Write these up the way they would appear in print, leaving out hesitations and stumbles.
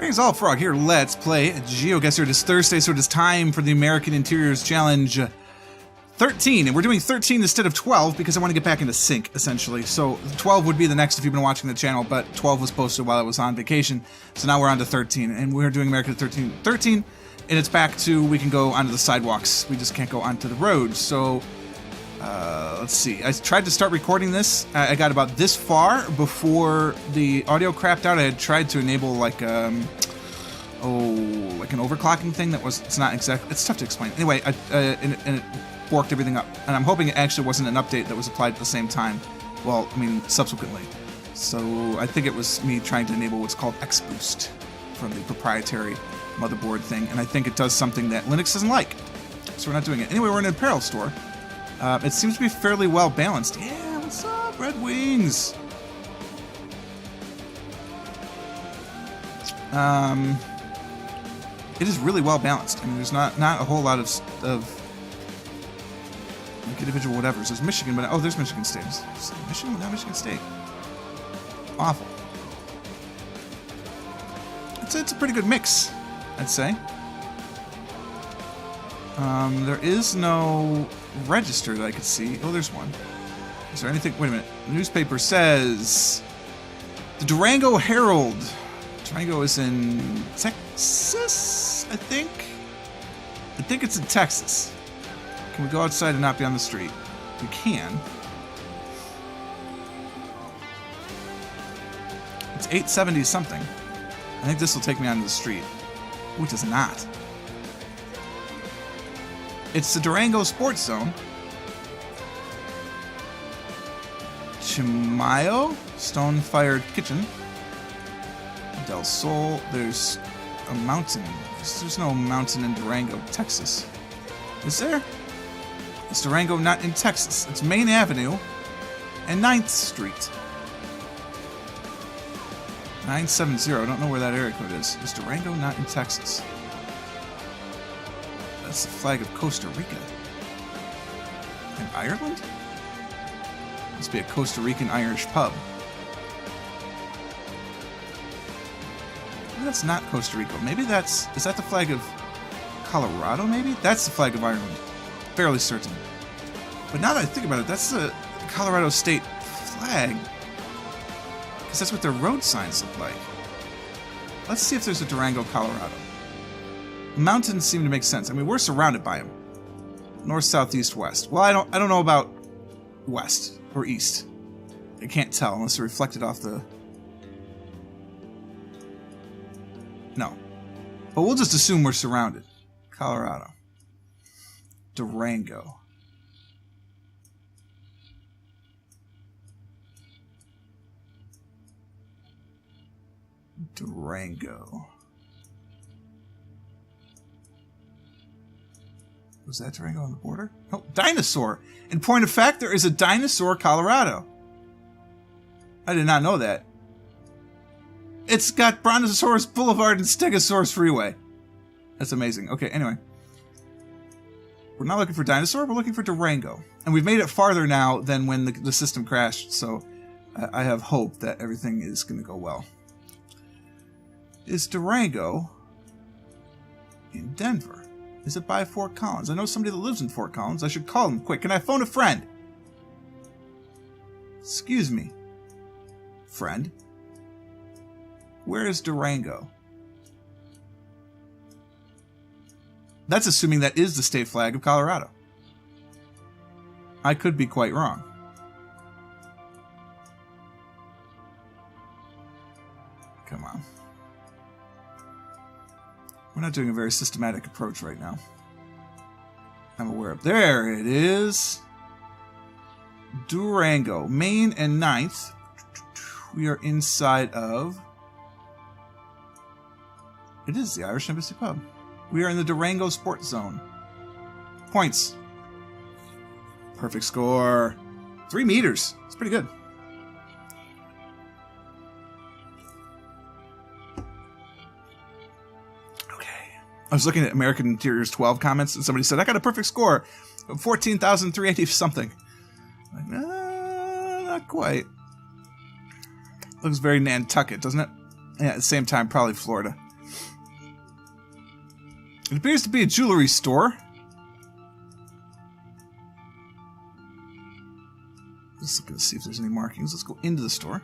Greetings all, Frog here. Let's play GeoGuessr. It is Thursday, so it is time for the American Interiors Challenge 13. And we're doing 13 instead of 12 because I want to get back into sync, essentially. So 12 would be the next if you've been watching the channel, but 12 was posted while I was on vacation. So now we're on to 13, and we're doing American 13. 13, and it's back to we can go onto the sidewalks. We just can't go onto the roads. So let's see. I tried to start recording this. I got about this far before the audio crapped out. I had tried to enable like like an overclocking thing that was. It's not exactly. It's tough to explain. Anyway, and it borked everything up. And I'm hoping it actually wasn't an update that was applied at the same time. Well, I mean, subsequently. So I think it was me trying to enable what's called XBoost from the proprietary motherboard thing, and I think it does something that Linux doesn't like. So we're not doing it. Anyway, we're in an apparel store. It seems to be fairly well balanced. Yeah, what's up, Red Wings? It is really well balanced. I mean, there's not a whole lot of like individual whatevers. There's Michigan, but oh, there's Michigan State. Michigan, not Michigan State. Awful. It's a pretty good mix, I'd say. There is no register that I could see. Oh, there's one. Is there anything? Wait a minute. The newspaper says the Durango Herald. Durango is in Texas, I think. I think it's in Texas. Can we go outside and not be on the street? We can. It's 870 something. I think this will take me onto the street. Ooh, it does not. It's the Durango Sports Zone. Chimayo, Stone-Fired Kitchen. Del Sol, there's a mountain. There's no mountain in Durango, Texas. Is there? It's Durango, not in Texas. It's Main Avenue and 9th Street. 970, I don't know where that area code is. It's Durango, not in Texas. That's the flag of Costa Rica. In Ireland? Must be a Costa Rican Irish pub. Maybe that's not Costa Rica. Maybe that's... Is that the flag of Colorado, maybe? That's the flag of Ireland. Fairly certain. But now that I think about it, that's the Colorado state flag. Because that's what their road signs look like. Let's see if there's a Durango, Colorado. Mountains seem to make sense. I mean, we're surrounded by them. North, south, east, west. Well, I don't know about west or east. I can't tell unless they're reflected off the... No. But we'll just assume we're surrounded. Colorado. Durango. Durango. Was that Durango on the border? Oh, dinosaur! In point of fact, there is a dinosaur, Colorado. I did not know that. It's got Brontosaurus Boulevard and Stegosaurus Freeway. That's amazing. Okay, anyway. We're not looking for dinosaur, we're looking for Durango. And we've made it farther now than when the system crashed, so I have hope that everything is going to go well. Is Durango in Denver? Is it by Fort Collins? I know somebody that lives in Fort Collins. I should call him quick. Can I phone a friend? Excuse me. Friend? Where is Durango? That's assuming that is the state flag of Colorado. I could be quite wrong. Come on. We're not doing a very systematic approach right now. I'm aware of. There it is. Durango. Main and 9th. We are inside of... It is the Irish Embassy Pub. We are in the Durango Sports Zone. Points. Perfect score. 3 meters. It's pretty good. I was looking at American Interiors 12 comments, and somebody said, I got a perfect score of 14,380 something. I'm like, no, not quite. Looks very Nantucket, doesn't it? Yeah, at the same time, probably Florida. It appears to be a jewelry store. Just looking to see if there's any markings. Let's go into the store.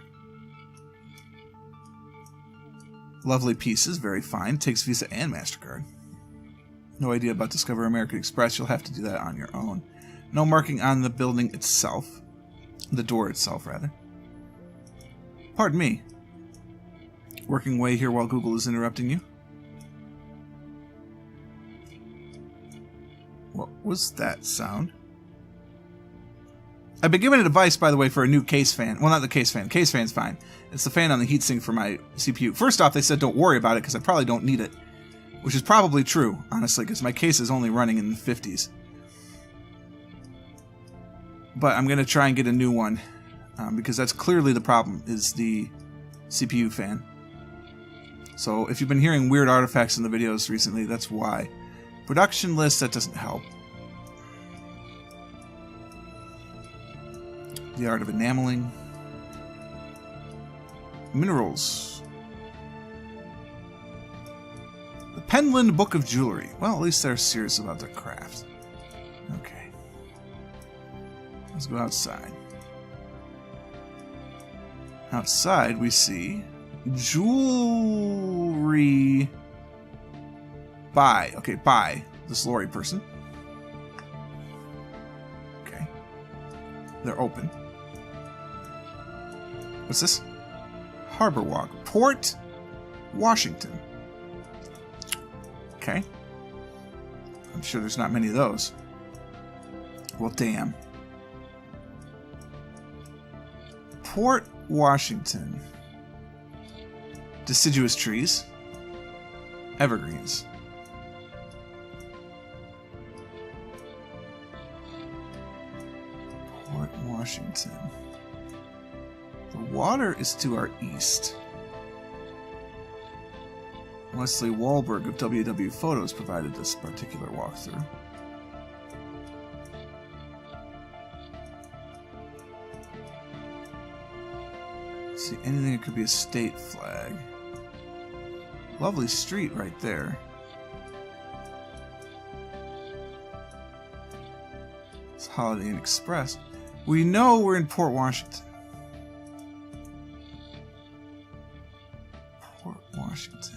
Lovely pieces, very fine. Takes Visa and MasterCard. No idea about Discover American Express. You'll have to do that on your own. No marking on the building itself. The door itself, rather. Pardon me. Working away here while Google is interrupting you. What was that sound? I've been given a device, by the way, for a new case fan. Well, not the case fan. Case fan's fine. It's the fan on the heatsink for my CPU. First off, they said don't worry about it because I probably don't need it. Which is probably true, honestly, because my case is only running in the 50s. But I'm going to try and get a new one. Because that's clearly the problem, is the CPU fan. So if you've been hearing weird artifacts in the videos recently, that's why. Production list, that doesn't help. The art of enameling. Minerals. The Penland Book of Jewelry. Well, at least they're serious about their craft. Okay. Let's go outside. Outside we see jewelry by. Okay, by this lorry person. Okay. They're open. What's this? Harbor Walk. Port Washington. Okay. I'm sure there's not many of those. Well, damn. Port Washington. Deciduous trees. Evergreens. Port Washington. The water is to our east. Leslie Wahlberg of WW Photos provided this particular walkthrough. See anything that could be a state flag. Lovely street right there. It's Holiday Inn Express. We know we're in Port Washington. Port Washington.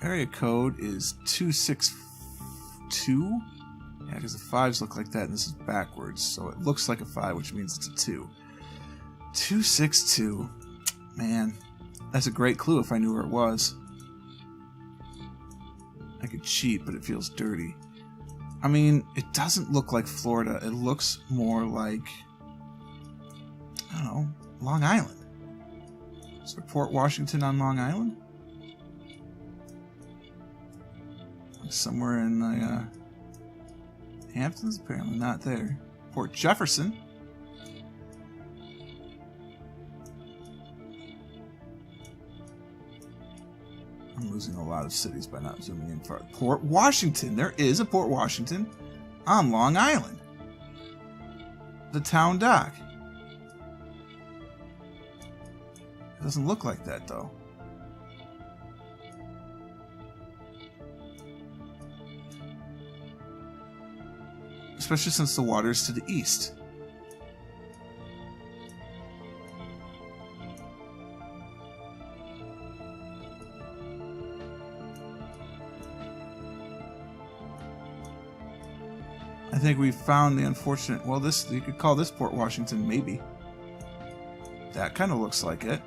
Area code is 262. Yeah, because the 5s look like that and this is backwards. So it looks like a 5, which means it's a 2. 262. Man, that's a great clue if I knew where it was. I could cheat, but it feels dirty. I mean, it doesn't look like Florida. It looks more like, I don't know, Long Island. Is there Port Washington on Long Island? Somewhere in the Hamptons? Apparently not there. Port Jefferson. I'm losing a lot of cities by not zooming in far. Port Washington. There is a Port Washington on Long Island. The town dock. It doesn't look like that, though. Especially since the water is to the east. I think we found the unfortunate... Well, this, you could call this Port Washington, maybe. That kind of looks like it.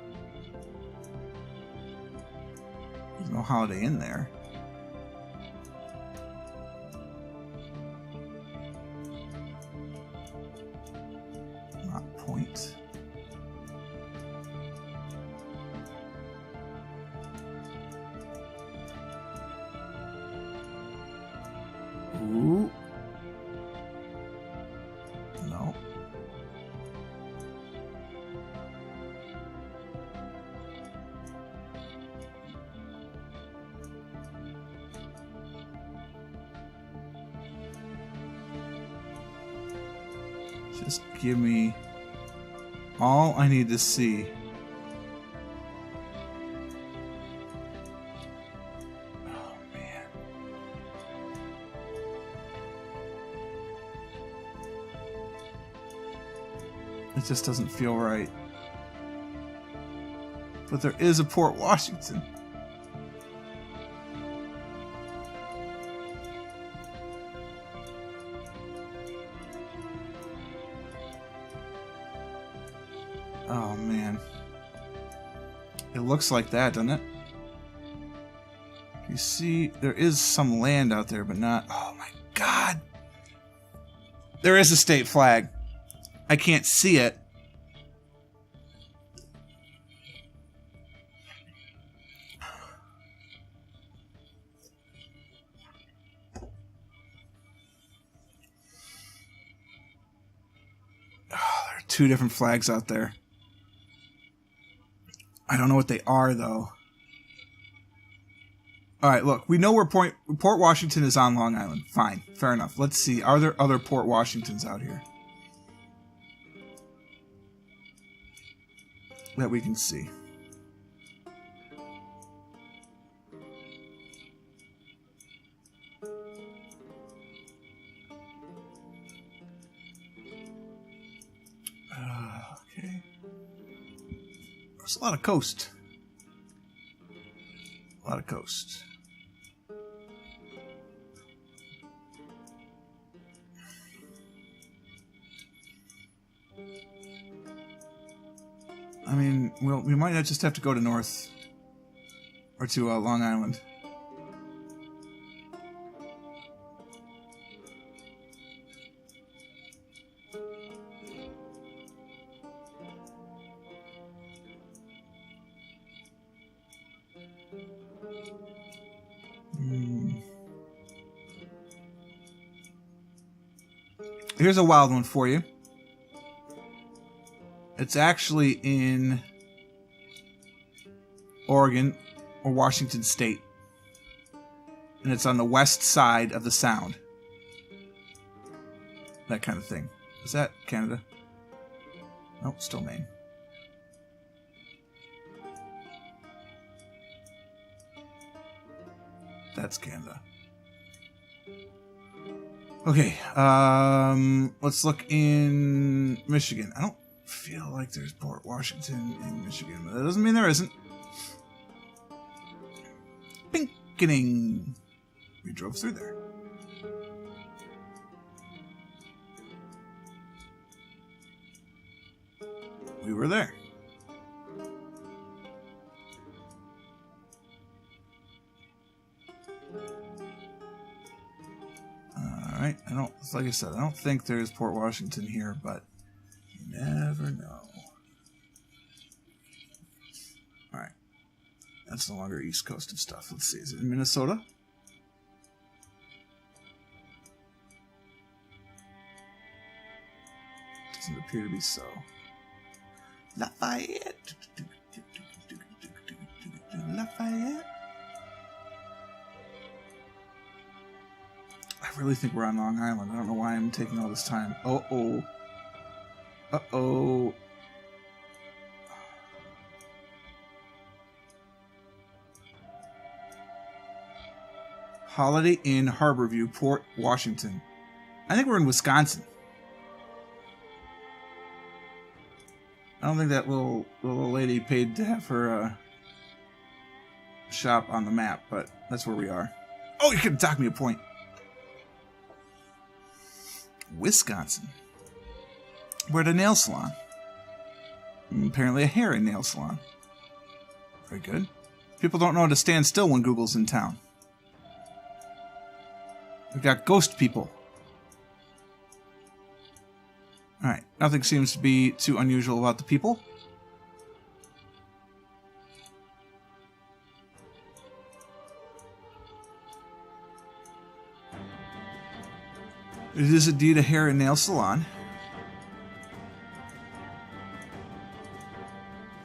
There's no Holiday Inn there. Not Point. Ooh. No. Just give me all I need to see. It just doesn't feel right. But there is a Port Washington. Oh, man. It looks like that, doesn't it? You see, there is some land out there, but not... Oh, my God! There is a state flag. I can't see it. Oh, there are two different flags out there. I don't know what they are, though. Alright, look. We know where Port Washington is on Long Island. Fine. Fair enough. Let's see. Are there other Port Washingtons out here that we can see? Okay. There's a lot of coast. A lot of coast. I mean, well, we might not just have to go to North or to Long Island. Here's a wild one for you. It's actually in Oregon or Washington State. And it's on the west side of the Sound. That kind of thing. Is that Canada? Nope, still Maine. That's Canada. Okay, let's look in Michigan. I don't feel like there's Port Washington in Michigan, but that doesn't mean there isn't. Pinkening. We drove through there. We were there. Alright, like I said, I don't think there's Port Washington here, but you never know. Alright. That's no longer East Coast of stuff. Let's see, is it in Minnesota? Doesn't appear to be so. Lafayette. Lafayette. I really think we're on Long Island. I don't know why I'm taking all this time. Uh-oh. Uh-oh. Holiday Inn Harborview, Port Washington. I think we're in Wisconsin. I don't think that little lady paid to have her shop on the map, but that's where we are. Oh, you could dock me a point. Wisconsin. We're at a nail salon. Apparently a hair and nail salon. Very good. People don't know how to stand still when Google's in town. We've got ghost people. Alright, nothing seems to be too unusual about the people. It is indeed a hair and nail salon.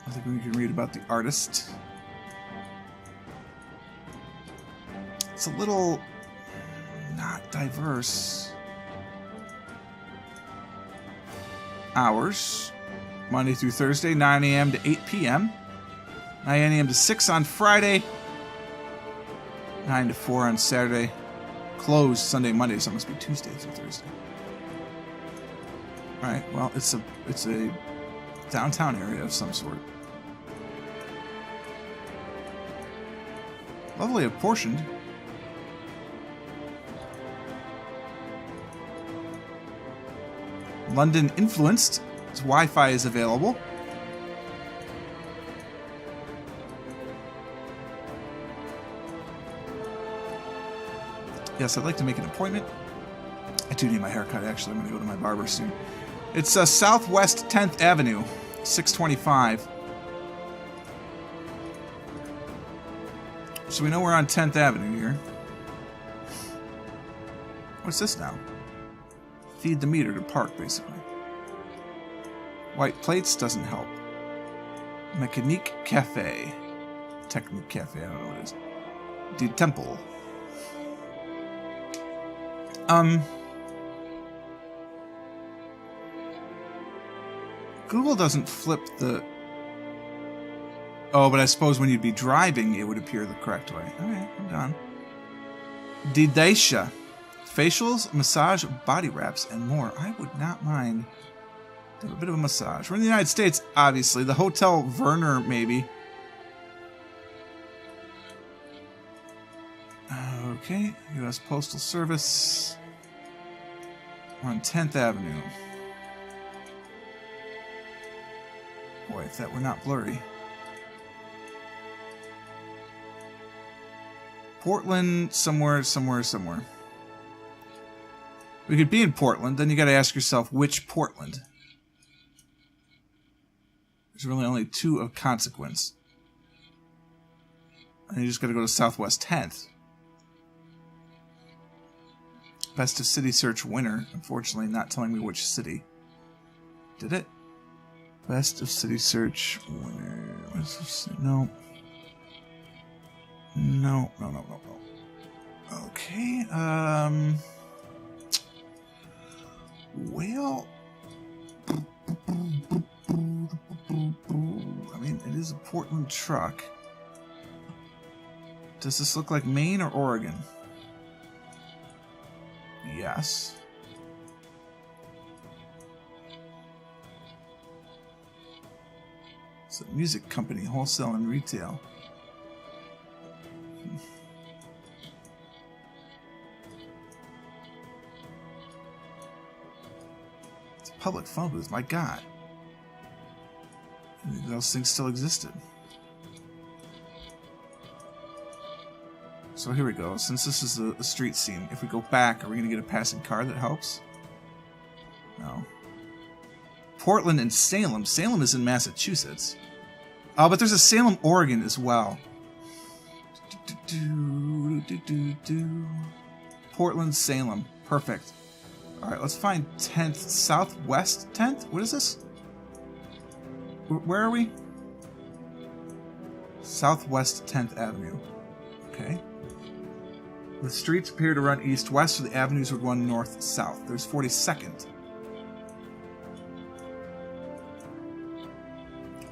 I think we can read about the artist. It's a little not diverse. Hours, Monday through Thursday, 9 a.m. to 8 p.m. 9 a.m. to 6 on Friday. 9 to 4 on Saturday. Closed Sunday, Monday, so it must be Tuesday through Thursday. Alright, well, it's a downtown area of some sort. Lovely apportioned. London influenced. Its Wi-Fi is available. Yes, I'd like to make an appointment. I do need my haircut, actually. I'm going to go to my barber soon. It's Southwest 10th Avenue, 625. So we know we're on 10th Avenue here. What's this now? Feed the meter to park, basically. White plates doesn't help. Mécanique Cafe. Technique Cafe, I don't know what it is. The Temple. Google doesn't flip the... Oh, but I suppose when you'd be driving, it would appear the correct way. Alright, I'm done. Didacia. Facials, massage, body wraps, and more. I would not mind a bit of a massage. We're in the United States, obviously. The Hotel Werner, maybe. Okay, U.S. Postal Service. We're on 10th Avenue. Boy, if that were not blurry. Portland, somewhere. We could be in Portland, then you gotta ask yourself, which Portland? There's really only two of consequence. And you just gotta go to Southwest 10th. Best of City Search winner. Unfortunately, not telling me which city. Did it? Best of City Search winner. No. No. Okay, well... I mean, it is a Portland truck. Does this look like Maine or Oregon? Yes. It's a music company, wholesale and retail. It's a public phone booth, my God. Those things still existed. So here we go. Since this is a street scene, if we go back, are we going to get a passing car that helps? No. Portland and Salem. Salem is in Massachusetts. Oh, but there's a Salem, Oregon as well. Portland, Salem. Perfect. Alright, let's find 10th. Southwest 10th? What is this? Where are we? Southwest 10th Avenue. Okay. The streets appear to run east-west, so the avenues would run north-south. There's 42nd.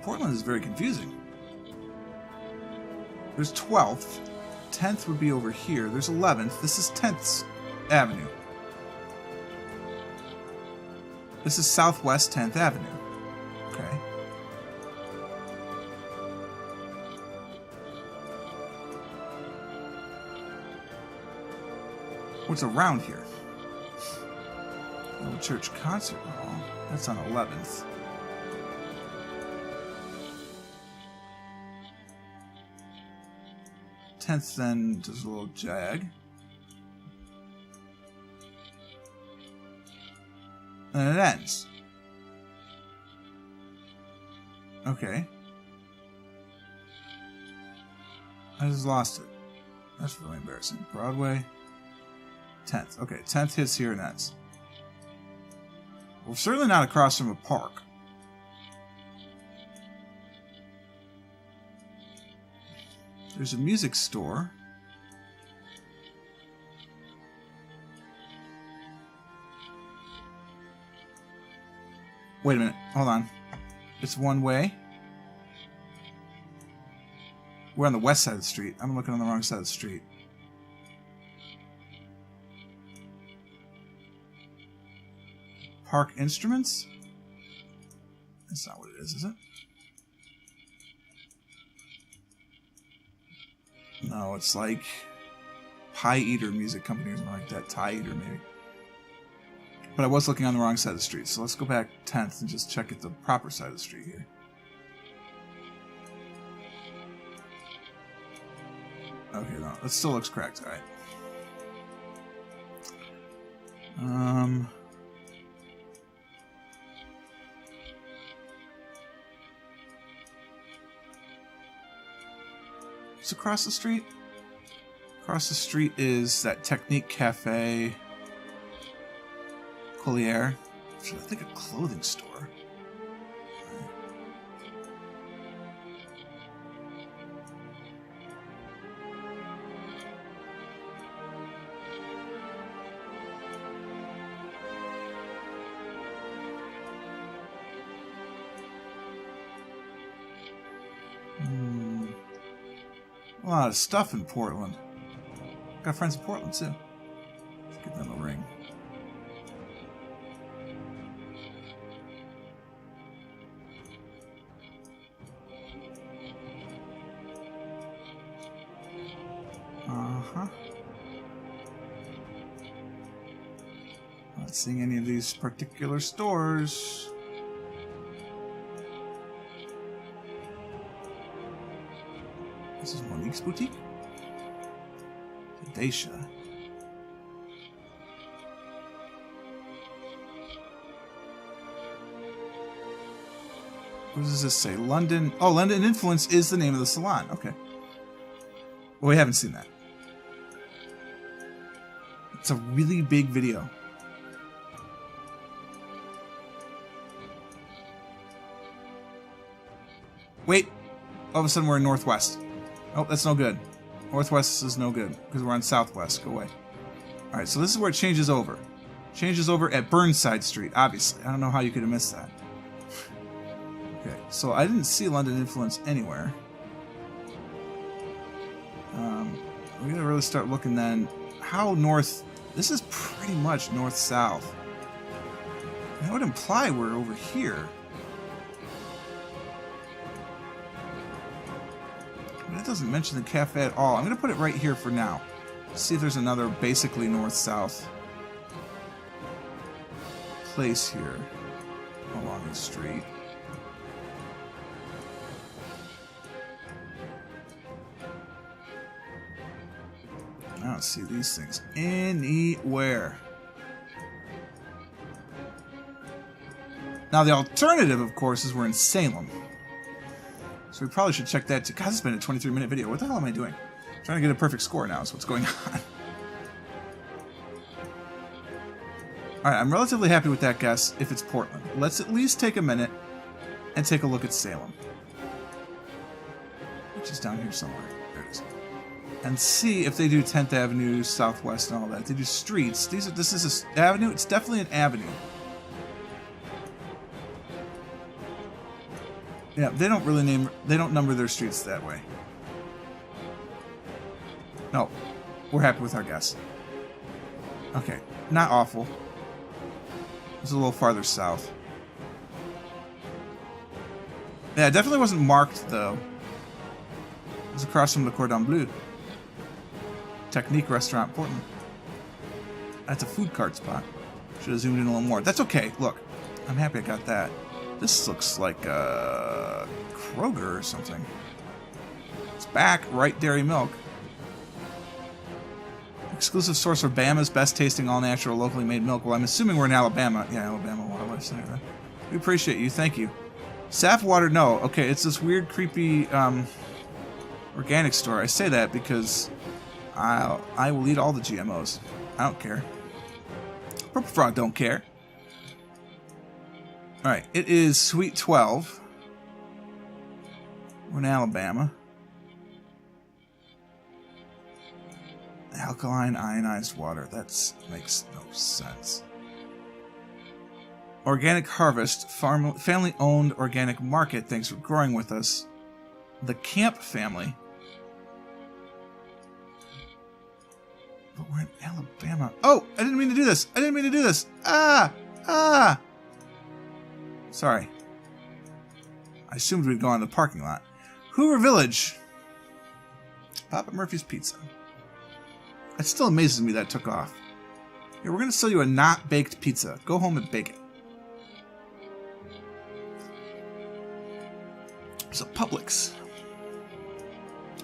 Portland is very confusing. There's 12th. 10th would be over here. There's 11th. This is 10th Avenue. This is Southwest 10th Avenue. Okay. What's around here? Old Church Concert Hall. That's on 11th. Tenth then does a little jag. And it ends. Okay. I just lost it. That's really embarrassing. Broadway. 10th. Okay, 10th hits here and ends. We're certainly not across from a park. There's a music store. Wait a minute. Hold on. It's one way. We're on the west side of the street. I'm looking on the wrong side of the street. Park Instruments? That's not what it is it? No, it's like Pie Eater Music Company or something like that. Tie Eater, maybe. But I was looking on the wrong side of the street, so let's go back 10th and just check at the proper side of the street here. Okay, no, that still looks correct. All right. What's across the street? Across the street is that Technique Cafe. Collier. I think a clothing store. A lot of stuff in Portland. Got friends in Portland too. Let's give them a ring. Not seeing any of these particular stores. This is Monique's boutique. Dacia. What does this say? London. Oh, London Influence is the name of the salon. Okay. Well, we haven't seen that. It's a really big video. Wait. All of a sudden we're in Northwest. Oh, that's no good. Northwest is no good because we're on Southwest. Go away. Alright, so this is where it changes over. Changes over at Burnside Street, obviously. I don't know how you could have missed that. Okay, so I didn't see London Influence anywhere. We're gonna really start looking then. How north? This is pretty much north-south. That would imply we're over here. But it doesn't mention the cafe at all. I'm gonna put it right here for now. See if there's another basically north-south place here along the street. I don't see these things anywhere. Now the alternative, of course, is we're in Salem. So we probably should check that too. God, this has been a 23-minute video. What the hell am I doing? I'm trying to get a perfect score now is what's going on. Alright, I'm relatively happy with that guess if it's Portland. Let's at least take a minute and take a look at Salem. Which is down here somewhere. There it is. And see if they do 10th Avenue, Southwest, and all that. They do streets. This is an avenue. It's definitely an avenue. Yeah, they don't really they don't number their streets that way. No, we're happy with our guess. Okay, not awful. It's a little farther south. Yeah, it definitely wasn't marked, though. It was across from Le Cordon Bleu. Technique Restaurant, Portland. That's a food cart spot. Should have zoomed in a little more. That's okay. Look, I'm happy I got that. This looks like a Kroger or something. It's back, right dairy milk. Exclusive source for Bama's best tasting all natural locally made milk. Well, I'm assuming we're in Alabama. Yeah, Alabama Wildlife Center. We appreciate you. Thank you. Saf water, no. Okay, it's this weird, creepy organic store. I say that because I will eat all the GMOs. I don't care. Purple Frog don't care. Alright, it is Sweet 12. We're in Alabama. Alkaline ionized water. That makes no sense. Organic Harvest, family-owned organic market. Thanks for growing with us. The Camp family. But we're in Alabama. Oh, I didn't mean to do this. I didn't mean to do this. Ah! Ah! Sorry. I assumed we'd go on the parking lot. Hoover Village. Papa Murphy's Pizza. It still amazes me that took off. Here, we're going to sell you a not-baked pizza. Go home and bake it. There's a Publix.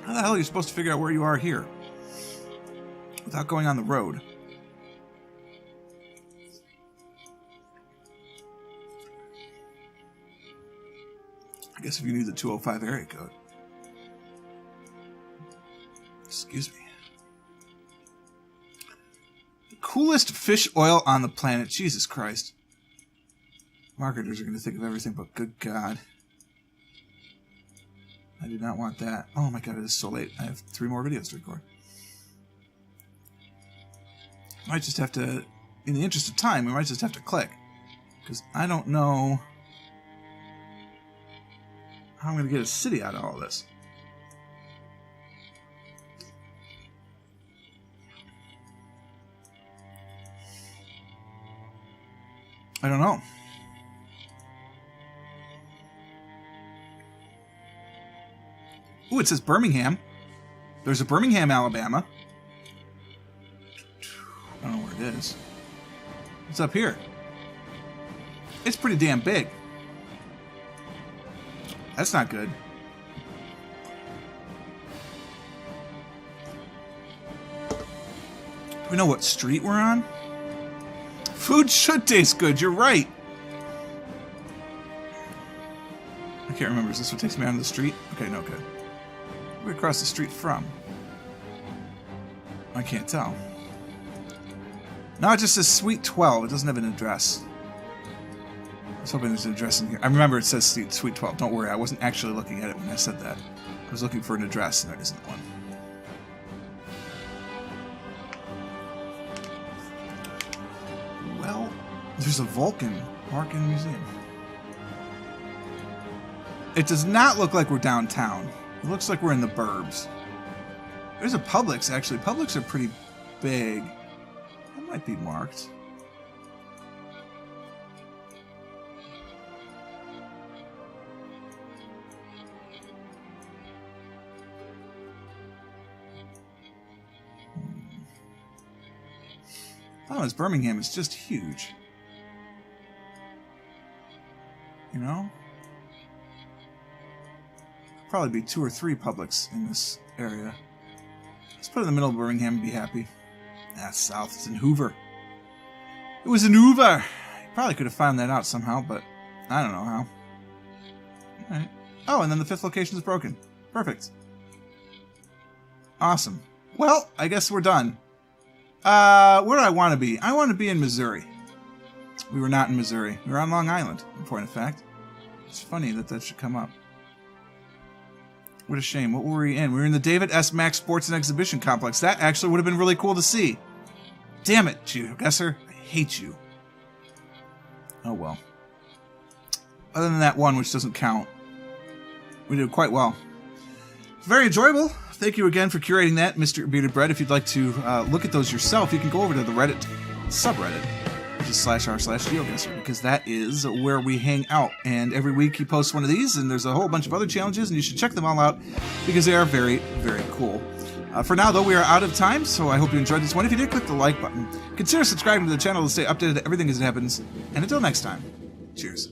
How the hell are you supposed to figure out where you are here? Without going on the road. I guess if you knew the 205 area code. Excuse me. The coolest fish oil on the planet. Jesus Christ. Marketers are going to think of everything but good God. I do not want that. Oh my God, it is so late. I have 3 more videos to record. I might just have to, in the interest of time, we might just have to click. Because I don't know how I'm going to get a city out of all this. I don't know. Ooh, it says Birmingham. There's a Birmingham, Alabama. I don't know where it is. It's up here. It's pretty damn big. That's not good. Do we know what street we're on? Food should taste good, you're right. I can't remember. Is this what takes me on the street? Okay, no good. Where we across the street from? I can't tell. No, it just says Suite 12. It doesn't have an address. I was hoping there's an address in here. I remember it says Suite 12. Don't worry, I wasn't actually looking at it when I said that. I was looking for an address, and there isn't one. Well, there's a Vulcan Museum. It does not look like we're downtown. It looks like we're in the burbs. There's a Publix, actually. Publix are pretty big. That might be marked. Oh, it's Birmingham. It's just huge. You know? Probably be 2 or 3 Publix in this area. Let's put it in the middle of Birmingham and be happy. That's south. It's in Hoover. It was in Hoover. You probably could have found that out somehow, but I don't know how. Alright. Oh, and then the 5th location is broken. Perfect. Awesome. Well, I guess we're done. Where do I want to be? I want to be in Missouri. We were not in Missouri. We were on Long Island, in point of fact. It's funny that that should come up. What a shame. What were we in? We were in the David S. Mack Sports and Exhibition Complex. That actually would have been really cool to see. Damn it, GeoGuessr. I hate you. Oh well. Other than that one, which doesn't count, we did quite well. Very enjoyable. Thank you again for curating that, Mr. Bearded Bread. If you'd like to look at those yourself, you can go over to the Reddit subreddit, which is /r/GeoGuessr, because that is where we hang out. And every week he posts one of these, and there's a whole bunch of other challenges, and you should check them all out because they are very, very cool. For now, though, we are out of time, so I hope you enjoyed this one. If you did, click the like button. Consider subscribing to the channel to stay updated to everything as it happens. And until next time, cheers.